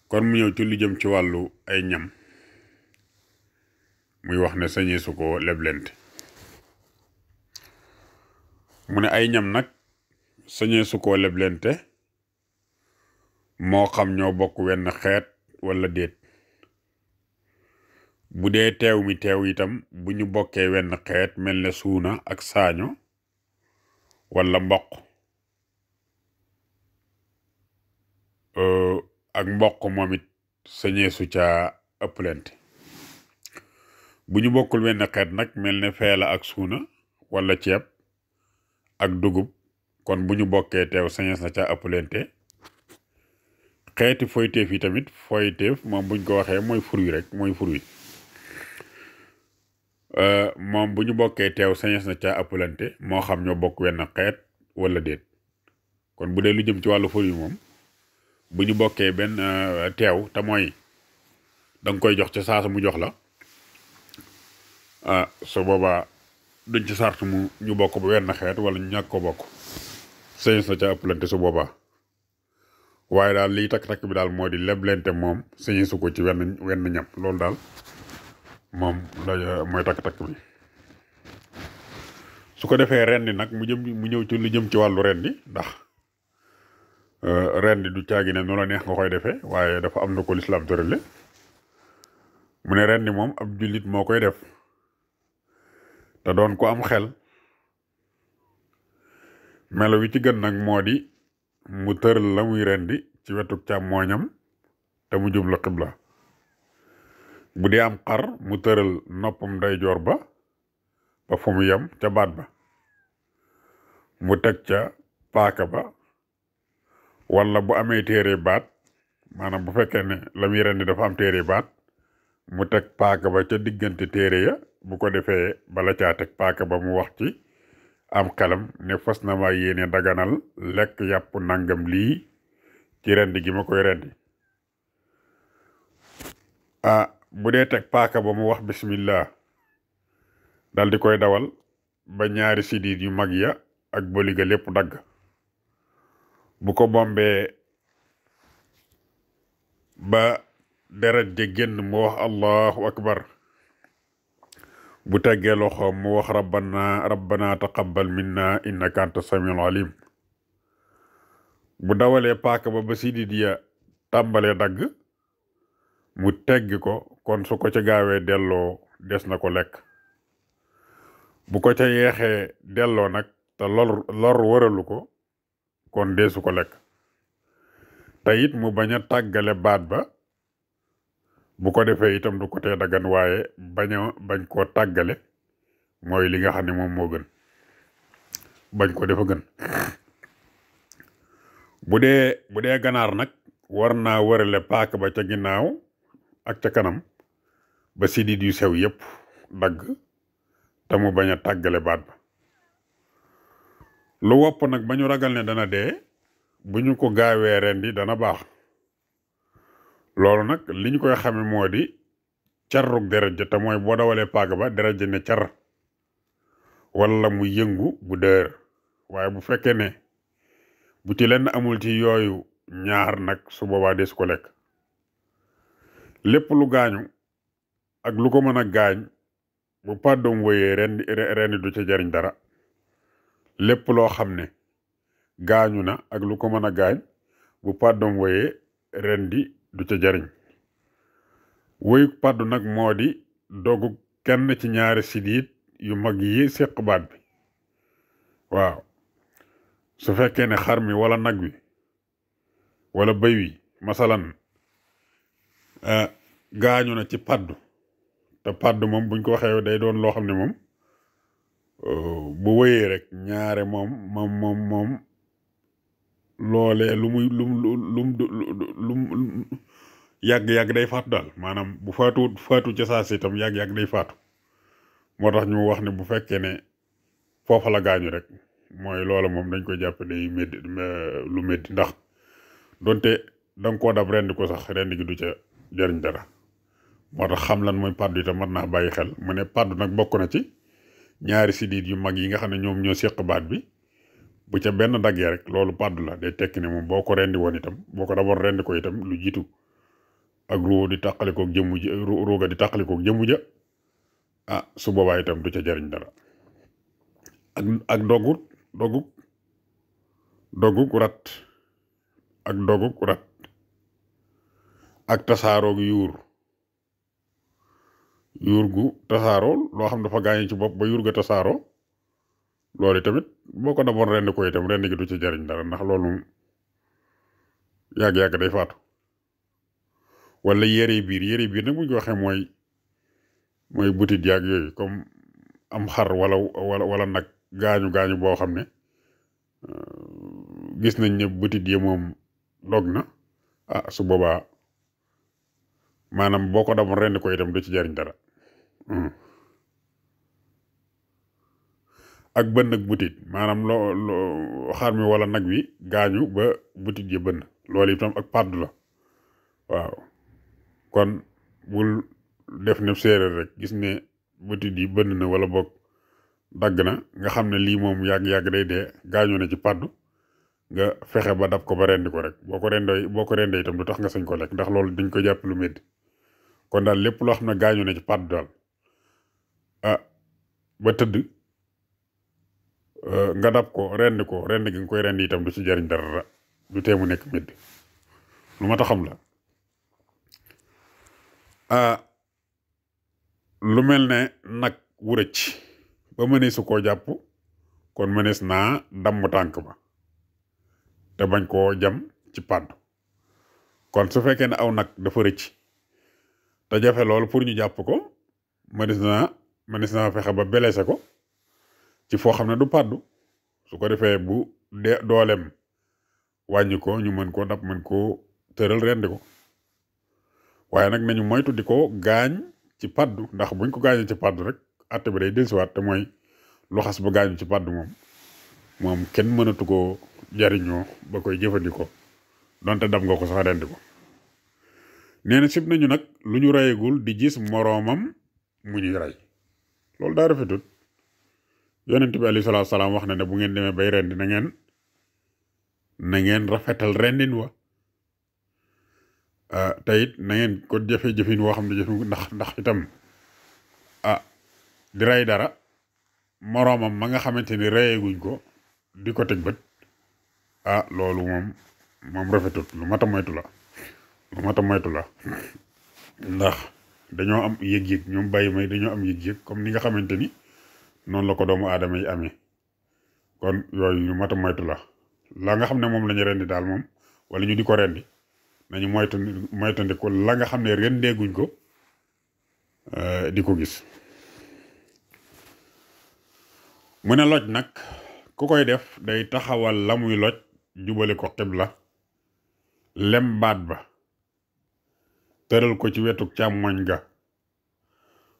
kon mu ñëw ci lu jëm ci wàllu ay ñam muy wax ne sañee su ko leblente mu ne ay ñam nag sañee su ko leblente moo xam ñoo bokk wenn xeet walla déet bu dee teew mi teew itam bu ñu bokkee wenn xeet mel ne suuna ak saaño walla mboq ak mboq moom it sañeesu ca ëpplente bu ñu bokkul wenn xeet nag mel ne feela ak suuna walla ceeb ak dugub kon bu ñu bokkee teew sañees na ca ëpplente xeeti foyteef yi tamit foyteef moom buñ ko waxee mooy fruit rek mooy fruit moom bu ñu bokkee teew sañees na ca ëpplente moo xam ñoo bokk wenn xeet walla déet kon bu dee lu jëm ci wàllu fruit moom bu ñu bokkee benn teew te mooy danga koy jox ca saasa mu jox la su boobaa duñ ci sart mu ñu bokk ba wenn xeet wala ñu ñàkk ko bokk sañees na ca ëpplante su boobaa waaye daal liy takk-takk bi daal moo di leblente moom sañeesu ko ci wenn ñam loolu daal moom la mooy takk-takk bi su ko defee rendi nag mu ñëw ci lu jëm ci wàllu rendi ndax rendi du caagi ne nu la neex nga koy defee waaye dafa am na ko lislaam tërale mu ne rendi moom ab jullit moo koy def te doon ko am xel melo wi ci gën nag moo di mu tëral la muy rendi ci wetu càmmooñam te mu jublu xibla bu dee am xar mu tëral noppam ndeyjoor ba fu mu yem ca baat ba mu teg ca paaka ba walla bu amee téere baat maanaam bu fekkee ne la muy rendi dafa am téere baat mu teg paaka ba ca diggante téere ya bu ko defee bala caa teg paaka ba mu wax ci am xelam ne fas na ma yéene daganal lekk yàpp nangam lii ci rendi gi ma koy rendi bu dee teg paaka ba mu wax bismillah dal di koy dawal ba ñaari sidiit yu mag ya ak boliga lépp dagg bu ko bombee ba deret ja génn mu wax allahu akbar bu teggee loxoom mu wax rabbana taqabbal minna innaka anta samiul alim bu dawalee paaka ba sidiit ya tàmbalee dagg mu teggi ko kon su ko ca gaawee delloo des na ko lekk bu ko ca yeexee delloo nag te lor waralu ko kon deesu ko lekk te it mu bañ a tàggale baat ba bu ko defee itam du ko tee dagan waaye bañ koo tàggale mooy li nga xam ne moom moo gën bañ ko defa gën bu dee ganaar nag war naa wërale paaka ba ca ginnaaw ak ca kanam ba sidit yu sew yépp dagg te mu bañ a tàggale baat ba lu wopp nag ba ñu ragal ne dana dee bu ñu ko gaawee rendi dana baax loolu nag li ñu koy xame moo di carrug deret ja te mooy boo dawalee paaka ba deret ja ne car walla mu yëngu bu dër waaye bu fekkee ne bu ci lenn amul ci yooyu ñaar nag su boobaa des ko lekk lépp lu gaañu ak lu ko mën a gaañ bu pàddoom wéyee rendi du ca jariñ dara lépp loo xam ne gaañu na ak lu ko mën a gaañ bu pàddoom wéyee rendi du ca jariñ wéyu pàddu nag moo di dogu kenn ci ñaari sidiit yu mag yi séq baat bi waaw su fekkee ne xar mi wala nag wi wala bëy wi masalan gaañu na ci paddu te paddu moom buñ ko waxee day doon loo xam ne moom bu wëyee rek ñaare moom loolee lum yàgg-yàgg day faatu daal maanaam bu faatu ca saa si itam yàgg-yàgg day faatu moo tax ñu wax ne bu fekkee ne foofa la gaañu rek mooy loola moom dañ koy jàppe day lu métti ndax donte danga koo dab rendi ko sax rendi gi du ca jëriñ dara moo tax xam lan mooy paddu itam mën naa bàyyi xel mu ne paddu nag bokk na ci ñaari sidiit yu mag yi nga xam ne ñoom ñoo séq baat bi bu ca benn daggee rek loolu paddu la day tekki ne moom boo ko rendi woon itam boo ko daboon rendi ko itam lu jiitu ak ruu di tàqalikoog jëmm ji ruuga di tàqalikoog jëmm ja ah su boobaa itam du ca jariñ dara ak doguk rat ak doguk rat ak tasaaroog yuur gu tasaaroo loo xam dafa gaañu ci bopp ba yuur ga tasaaroo loolu tamit boo ko damoon rend ko itam rend gi du ci jariñ dara ndax loolu yàgg-yàgg day faatu wala yére biir nag bu ñu ko waxee mooy butit yaag yooyu comme am xar wala nag gaañu boo xam ne gis nañ ne butit yi moom dog na ah su boobaa maanaam boo ko damoon rend ko itam du ci jariñ dara ak bënn ak butit maanaam loo xar mi wala nag wi gaañu ba butit yi bënn loolu itam ak pàddu la waaw kon bul def ne séeréer rek gis ne butit yi bënn na wala boog dagg na nga xam ne lii moom yàgg-yàgg day dee gaañu na ci pàddu nga fexe ba dab ko ba rendi ko rek boo ko rendee itam du tax nga sañ ko lekk ndax loolu dañ ko jàpp lu métti kon daal lépp loo xam ne gaañu na ci pàddu daal ah ba tëdd nga dab ko rendi gi nga koy rendi itam du ci jariñ dara du tee mu nekk métti lu ma taxam la lu mel ne nag wu rëcc ba mënees su koo jàpp kon mënees naa damm tànk ba te bañ koo jam ci pàddu kon su fekkee ne aw nag dafa rëcc te jafe loolu pour ñu jàpp ko mënees naa fexe ba blessé ko ci foo xam ne du pàddu su ko defee bu doolem wàññi ko ñu mën koo dab mën koo tëral rendi ko waaye nag nañu moytu di ko gaañ ci pàddu ndax buñ ko gaañee ci pàddu rek atte bi day dellusiwaat te mooy lu xas ba gaañu ci pàddu moom kenn mënatu ko jariñoo ba koy jëfandikoo donte dab nga ko sax rendi ko nee na sib nañu nag lu ñu rayegul di gis moroomam mu ñuy rey loolu daa rafetut yonent bi alayhi salaatu salaam wax na ne bu ngeen demee bay rendi na ngeen rafetal rendin wa te it na ngeen ko jëfin woo xam ne jëfin ndax itam di rey dara moroomam ma nga xamante ni reyeguñ ko di ko teg bët loolu moom rafetut lu mat a moytu la ndax dañoo am yëg-yëg ñoom bàyyi may dañoo am yëg-yëg comme ni nga xamante ni noonu la ko doomu aadama yi amee kon yooyu ñu mat a moytu la nga xam ne moom la ñu rendi daal moom wala ñu di ko rendi nañu moytandiku la nga xam ne rendeeguñ ko di ko gis mu ne loj nag ku koy def day taxawal la muy loj jubale ko xibla lem baat ba tëral ko ci wetu càmmoñ ga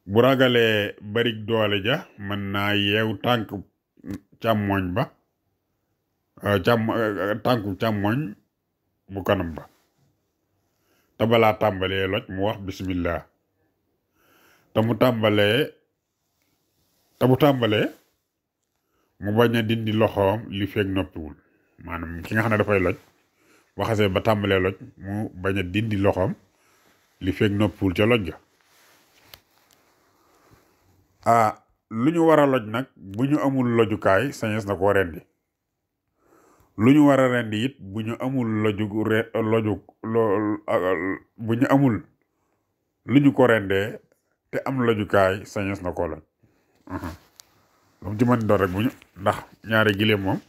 bu ragalee barig doole ja mën naa yeew tànku càmmoñ bu kanam ba te balaa tàmbalee loj mu wax bismillah te bu tàmbalee mu bañ a dindi loxoom li feeg noppiwul maanaam ki nga xam ne dafay loj waxasee ba tàmbalee loj mu bañ a dindi loxoom li feeg noppiwul ca loj ga lu ñu war a loj nag bu ñu amul lojukaay sañes na koo rendi lu ñu war a rendi it bu ñu amul bu ñu amul lu ñu ko rendee te am lojukaay sañes na koo loj lu mu ci mën doon rek bu ñu ndax ñaari gileem moom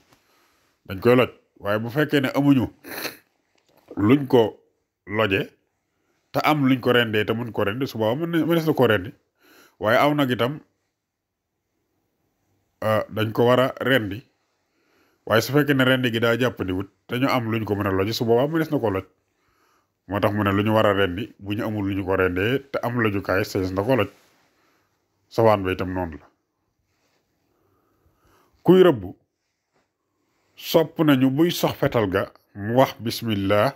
dañ koy loj waaye bu fekkee ne amuñu luñ ko loje te am luñ ko rendee te mun ko rendi su boobaa mënees na koo rendi waaye aw nag itam dañ ko war a rendi waaye su fekkee ne rendi gi daa jàppandiwut te ñu am luñ ko mën a loje su boobaa mënees na ko loj moo tax mu ne lu ñu war a rendi bu ñu amul lu ñu ko rendee te am lojukaay sañes na ko loj sawaan ba itam noonu la kuy rëbb sopp nañu buy sox fetal ga mu wax bismillah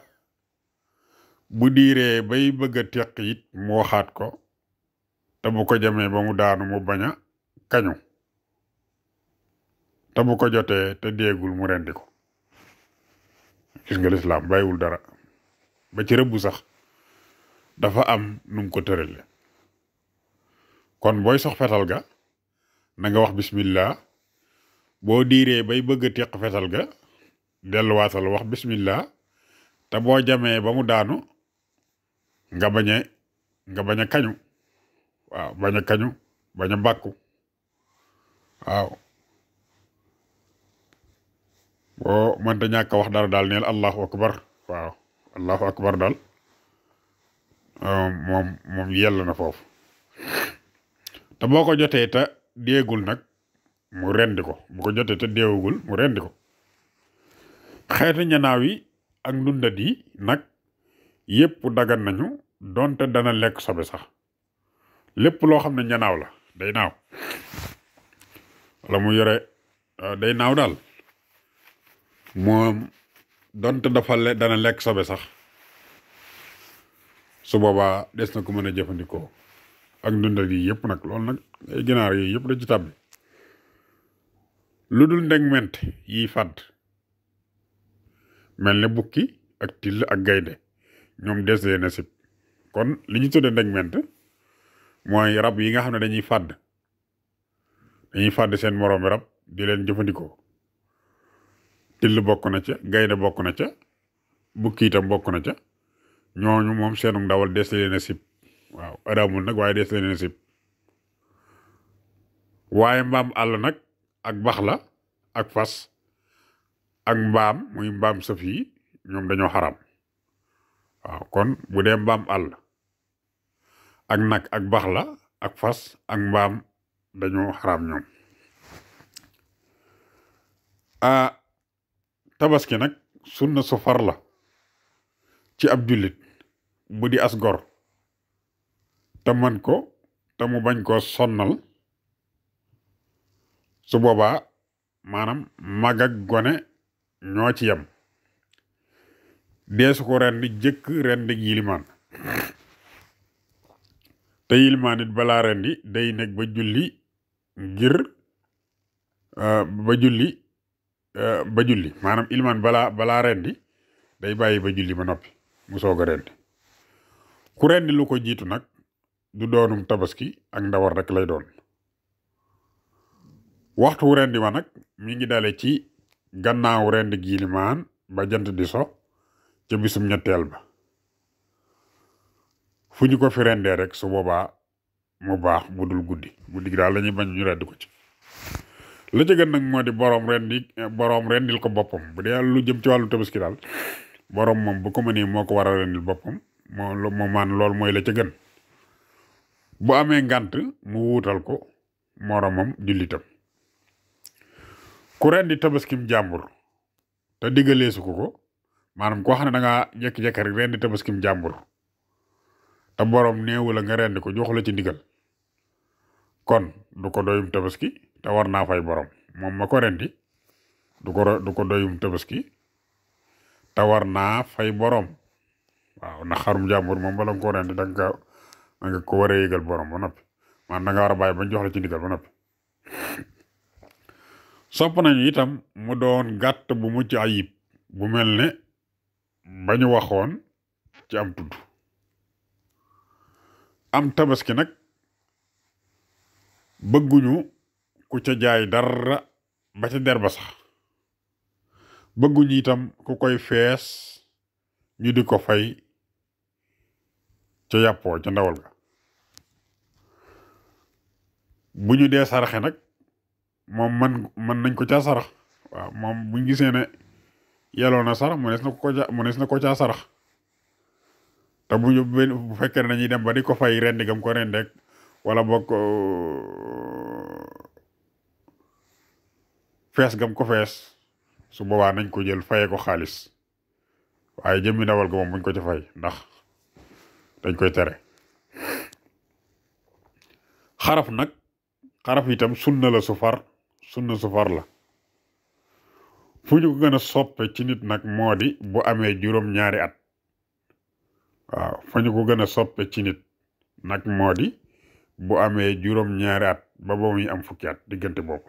bu diiree bay bëgg a teq it mu waxaat ko te bu ko jamee ba mu daanu mu bañ a kañu te bu ko jotee te déegul mu rendi ko gis nga lislaam bàyyiwul dara ba ci rëbb sax dafa am num ko tërale kon booy sox fetal ga na nga wax bismillah boo diiree bay bëgg a teq fetal ga delluwaatal wax bismillah te boo jamee ba mu daanu nga bañ a kañu waaw bañ a kañu bañ a bàkku waaw boo mënta ñàkk wax dara daal neel allahu akbar waaw allahu akbar daal moom yell na foofu te boo ko jotee te déegul nag mu rendi ko bu ko jotee te déewugul mu rendi ko xeetu ñanaaw yi ak ndundat yi nag yépp dagan nañu donte dana lekk sobe sax lépp loo xam ne ñanaaw la day naaw wala mu yore day naaw daal moom donte dana lekk sobe sax su boobaa des na ko mën a jëfandikoo ak ndundal yi yëpp nag loolu nag ay ginaar yi yëpp da ci tàbbi lu dul ndegment yi fàdd mel ne bukki ak till ak gaynde ñoom des leen a sib kon li ñu tudde ndegment mooy rab yi nga xam ne dañuy fàdd seen moroomi rab di leen jëfandikoo till bokk na ca gaynde bokk na ca bukki itam bokk na ca ñooñu moom seenu ndawal des leen a sib waaw araamul nag waaye des leen a sib waaye mbaam àll nag ak bax la ak fas ak mbaam muy mbaam sëf yi ñoom dañoo xaram waaw kon bu dee mbaam àll ak nag ak bax la ak fas ak mbaam dañoo xaram ñoom tabaski nag sunna su far la ci ab jullit bu di as gor te mën ko te mu bañ koo sonnal su boobaa maanaam mag ak gone ñoo ci yem deesu ko rendi jëkk rendi yilimaan te yilimaan it balaa rendi day nekk ba julli ngir ba julli maanaam ilimaan balaa rendi day bàyyi ba julli ba noppi mu soog a rendi ku rendi lu ko jiitu nag du doonum tabaski ak ndawar rek lay doon waxtu wu rendi wa nag mi ngi dale ci gannaaw rendi giilimaan ba jant di so ca bisum ñetteel ba fu ñu ko fi rendee rek su boobaa mu baax bu dul guddi gi daal lañuy bañ ñu rendi ko ci la ca gën nag moo di boroom rendil ko boppam bu dee lu jëm ci wàllu tabaski daal boroom moom bu ko mënee moo ko war a rendil boppam moom maan loolu mooy la ca gën bu amee ngànt mu wuutal ko moromam jullitam ku rendi tabaskim jàmbur te diggaleesu ko maanaam koo xam ne da ngaa jekki-jekki rek rendi tabaskim jàmbur te borom néewu la nga rendi ko joxu la ci ndigal kon du ko doyum tabaski te war naa fay borom moom ma ko rendi du ko doyum tabaski te war naa fay borom waaw ndax xarum jàmbur moom bala nga ko rendi da nga ko war a yëgal borom ba noppi man da nga war a bàyyi bañ jox la ci ndigal ba noppi sopp nañu itam mu doon gàtt bu mucc ayib bu mel ne ba ñu waxoon ci am tudd am tabaski nag bëgguñu ku ca jaay dara ba ca der ba sax bëgguñu itam ku koy fees ñu di ko fay ca yàppoo ca ndawal ga bu ñu dee saraxe nag moom man nañ ko caa sarax waaw moom buñ gisee ne yelloo na sarax mënees na ko caa sarax te bu fekkee ne dañuy dem ba di ko fay rendi gam ko rendek wala boog fees gam ko fees su boobaa nañ ko jël fayee ko xaalis waaye jëmmi ndawal ga moom buñ ko ci fay ndax dañ koy tere xaraf itam sunna su far la fu ñu ko gën a soppe ci nit nag moo di bu amee juróom-ñaari at waaw fu ñu ko gën a soppe ci nit nag moo di bu amee juróom-ñaari at ba muy am fukki at diggante boobu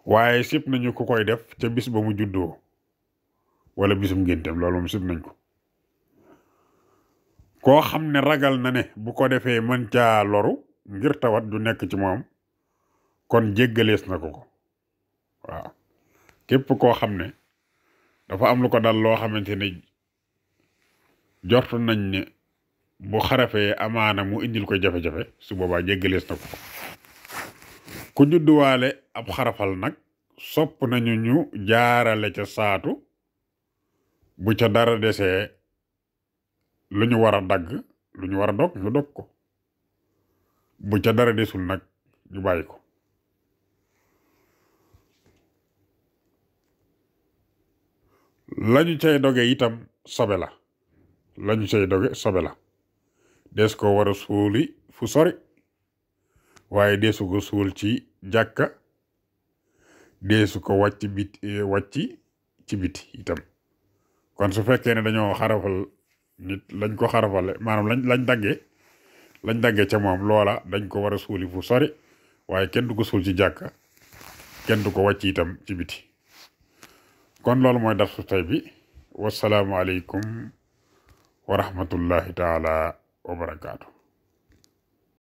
waaye sib nañu ko koy def ca bis ba mu juddoo wala bisum ngénteem loolu moom sib nañ ko koo xam ne ragal na ne bu ko defee mën caa loru ngir tawat du nekk ci moom kon jéggalees na ko waaw képp koo xam ne dafa am lu ko dal loo xamante ne jortu nañ ne bu xarafee amaana mu indil ko jafe-jafe su boobaa jéggalees na ko ku judduwaale ab xarafal nag sopp nañu ñu jaarale ca saatu bu ca dara desee lu ñu war a dagg lu ñu war a dog ñu dog ko bu ca dara desul nag ñu bàyyi ko lañu cay doge itam sobe la lañu cay doge sobe la des ko war a suuli fu sori waaye deesu ko suul ci jàkka deesu ko wàcc ci biti itam kon su fekkee ne dañoo xarafal nit lañ ko xarafale maanaam lañ daggee ca moom loola dañ ko war a suuli fu sori waaye kenn du ko suul ci jàkka kenn du ko wàcc itam ci biti kon loolu mooy darsu tey bi wasalaamu aleykum wa rahmatullahi taala wa barakaatu